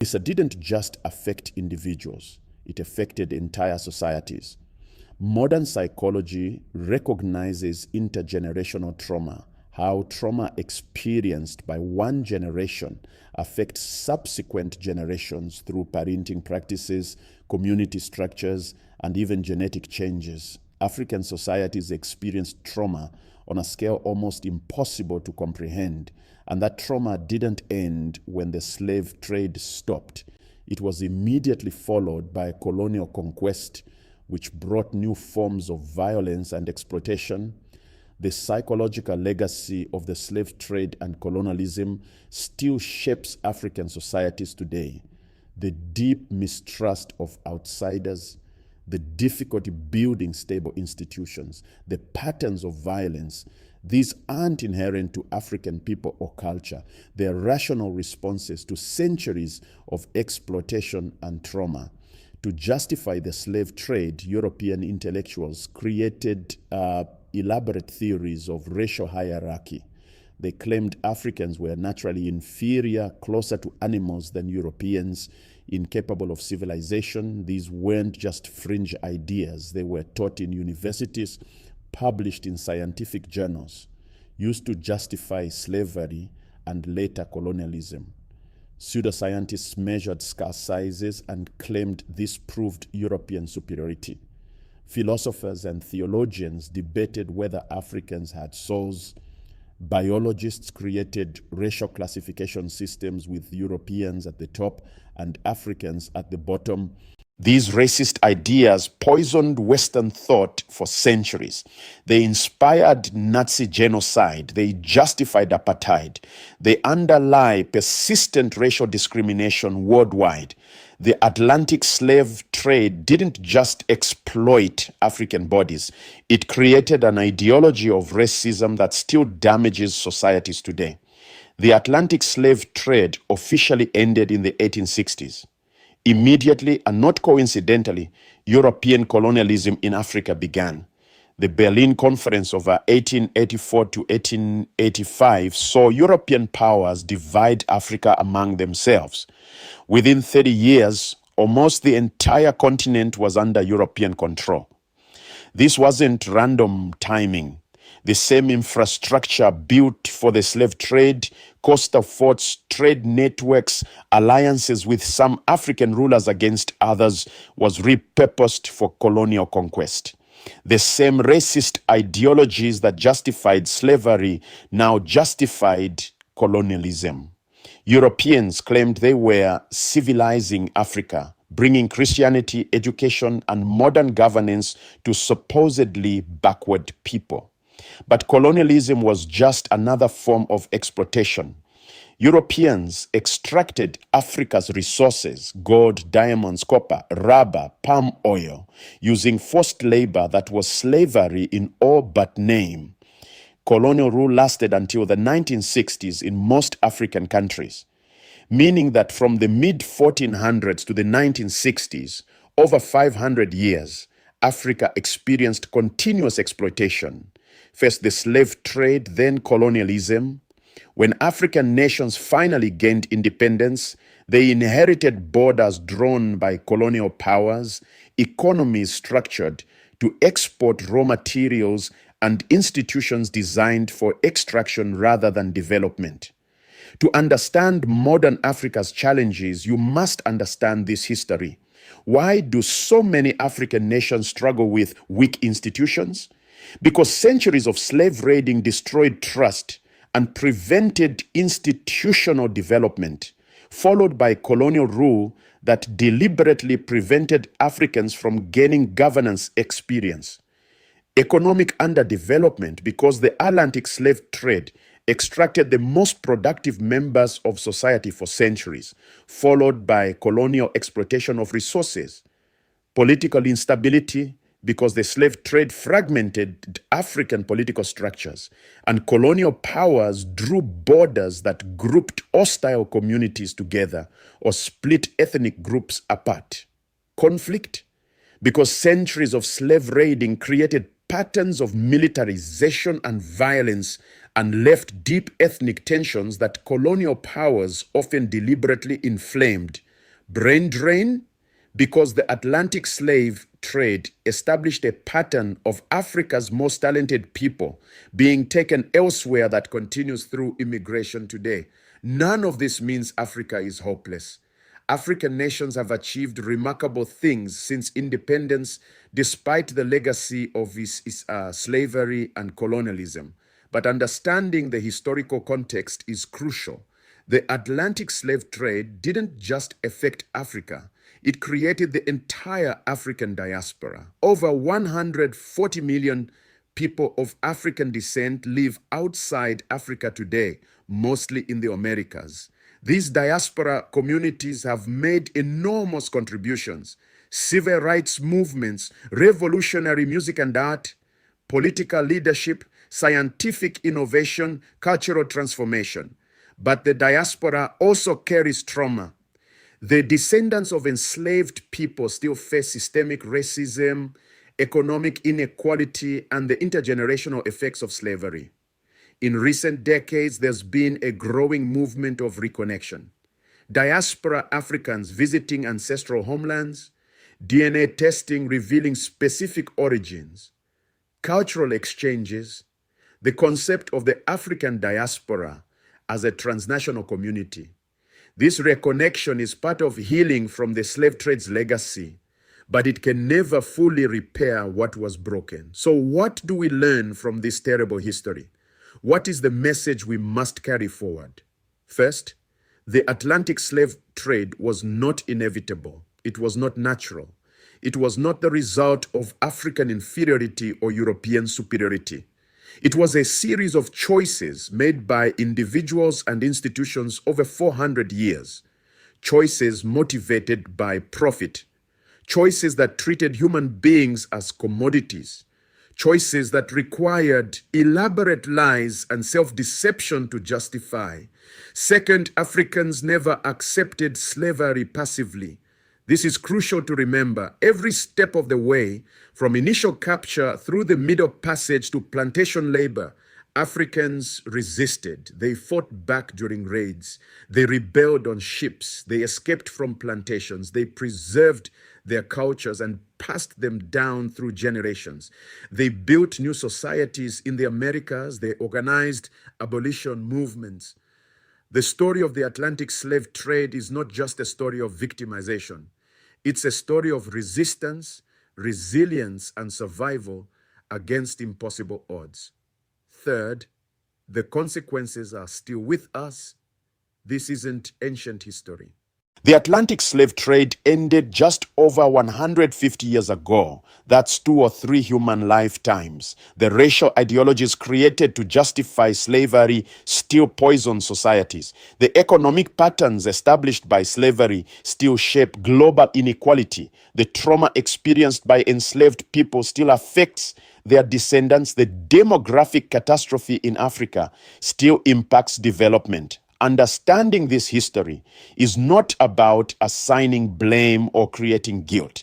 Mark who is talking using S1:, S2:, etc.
S1: This didn't just affect individuals, it affected entire societies. Modern psychology recognizes intergenerational trauma, how trauma experienced by one generation affects subsequent generations through parenting practices, community structures, and even genetic changes. African societies experienced trauma on a scale almost impossible to comprehend, and that trauma didn't end when the slave trade stopped. It was immediately followed by colonial conquest, which brought new forms of violence and exploitation. The psychological legacy of the slave trade and colonialism still shapes African societies today. The deep mistrust of outsiders, the difficulty building stable institutions, the patterns of violence, these aren't inherent to African people or culture. They are rational responses to centuries of exploitation and trauma. To justify the slave trade, European intellectuals created elaborate theories of racial hierarchy. They claimed Africans were naturally inferior, closer to animals than Europeans, incapable of civilization. These weren't just fringe ideas. They were taught in universities, published in scientific journals, used to justify slavery and later colonialism. Pseudoscientists measured scar sizes and claimed this proved European superiority. Philosophers and theologians debated whether Africans had souls. Biologists created racial classification systems with Europeans at the top and Africans at the bottom. These racist ideas poisoned Western thought for centuries. They inspired Nazi genocide. They justified apartheid. They underlie persistent racial discrimination worldwide. The Atlantic slave trade didn't just exploit African bodies. It created an ideology of racism that still damages societies today. The Atlantic slave trade officially ended in the 1860s. Immediately, and not coincidentally, European colonialism in Africa began. The Berlin Conference of 1884 to 1885 saw European powers divide Africa among themselves. Within 30 years, almost the entire continent was under European control. This wasn't random timing. The same infrastructure built for the slave trade, coastal forts, trade networks, alliances with some African rulers against others was repurposed for colonial conquest. The same racist ideologies that justified slavery now justified colonialism. Europeans claimed they were civilizing Africa, bringing Christianity, education, and modern governance to supposedly backward people. But colonialism was just another form of exploitation. Europeans extracted Africa's resources, gold, diamonds, copper, rubber, palm oil, using forced labor that was slavery in all but name. Colonial rule lasted until the 1960s in most African countries, meaning that from the mid-1400s to the 1960s, over 500 years, Africa experienced continuous exploitation. First the slave trade, then colonialism. When African nations finally gained independence, they inherited borders drawn by colonial powers, economies structured to export raw materials, and institutions designed for extraction rather than development. To understand modern Africa's challenges, you must understand this history. Why do so many African nations struggle with weak institutions? Because centuries of slave raiding destroyed trust and prevented institutional development, followed by colonial rule that deliberately prevented Africans from gaining governance experience. Economic underdevelopment because the Atlantic slave trade extracted the most productive members of society for centuries, followed by colonial exploitation of resources. Political instability because the slave trade fragmented African political structures, and colonial powers drew borders that grouped hostile communities together or split ethnic groups apart. Conflict because centuries of slave raiding created patterns of militarization and violence and left deep ethnic tensions that colonial powers often deliberately inflamed. Brain drain, because the Atlantic slave trade established a pattern of Africa's most talented people being taken elsewhere that continues through immigration today. None of this means Africa is hopeless. African nations have achieved remarkable things since independence, despite the legacy of slavery and colonialism. But understanding the historical context is crucial. The Atlantic slave trade didn't just affect Africa, it created the entire African diaspora. Over 140 million people of African descent live outside Africa today, mostly in the Americas. These diaspora communities have made enormous contributions: civil rights movements, revolutionary music and art, political leadership, scientific innovation, cultural transformation. But the diaspora also carries trauma. The descendants of enslaved people still face systemic racism, economic inequality, and the intergenerational effects of slavery. In recent decades, there's been a growing movement of reconnection. Diaspora Africans visiting ancestral homelands, DNA testing revealing specific origins, cultural exchanges, the concept of the African diaspora as a transnational community. This reconnection is part of healing from the slave trade's legacy, but it can never fully repair what was broken. So what do we learn from this terrible history? What is the message we must carry forward? First, the Atlantic slave trade was not inevitable. It was not natural. It was not the result of African inferiority or European superiority. It was a series of choices made by individuals and institutions over 400 years. Choices motivated by profit. Choices that treated human beings as commodities. Choices that required elaborate lies and self-deception to justify. Second, Africans never accepted slavery passively. This is crucial to remember. Every step of the way, from initial capture through the Middle Passage to plantation labor, Africans resisted. They fought back during raids. They rebelled on ships. They escaped from plantations. They preserved their cultures and passed them down through generations. They built new societies in the Americas. They organized abolition movements. The story of the Atlantic slave trade is not just a story of victimization. It's a story of resistance, resilience, and survival against impossible odds. Third, the consequences are still with us. This isn't ancient history. The Atlantic slave trade ended just over 150 years ago. That's 2 or 3 human lifetimes. The racial ideologies created to justify slavery still poison societies. The economic patterns established by slavery still shape global inequality. The trauma experienced by enslaved people still affects their descendants. The demographic catastrophe in Africa still impacts development. Understanding this history is not about assigning blame or creating guilt.